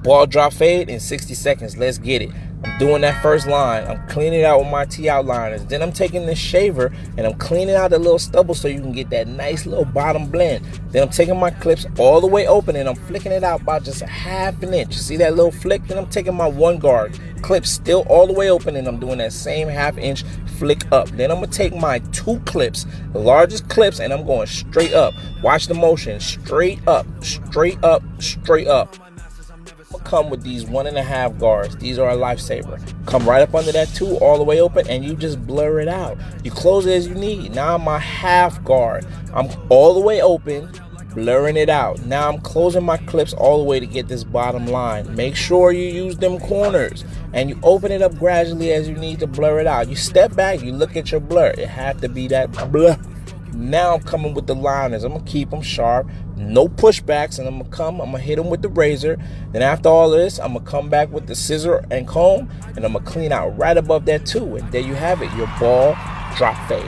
Ball drop fade in 60 seconds. Let's get it. I'm doing that first line. I'm cleaning it out with my T-outliners. Then I'm taking this shaver and I'm cleaning out the little stubble so you can get that nice little bottom blend. Then I'm taking my clips all the way open and I'm flicking it out about just a half an inch. See that little flick? Then I'm taking my 1-guard clip still all the way open and I'm doing that same half-inch flick up. Then I'm going to take my 2 clips, the largest clips, and I'm going straight up. Watch the motion. Straight up, straight up, straight up. Come with these 1.5 guards. These are a lifesaver. Come right up under that 2 all the way open and you just blur it out. You close it as you need. Now my half guard. I'm all the way open, blurring it out. Now I'm closing my clips all the way to get this bottom line. Make sure you use them corners and you open it up gradually as you need to blur it out. You step back, you look at your blur. It has to be that blur. Now I'm coming with the liners. I'm going to keep them sharp. No pushbacks. And I'm going to hit them with the razor. Then after all of this, I'm going to come back with the scissor and comb. And I'm going to clean out right above that too. And there you have it. Your ball drop fade.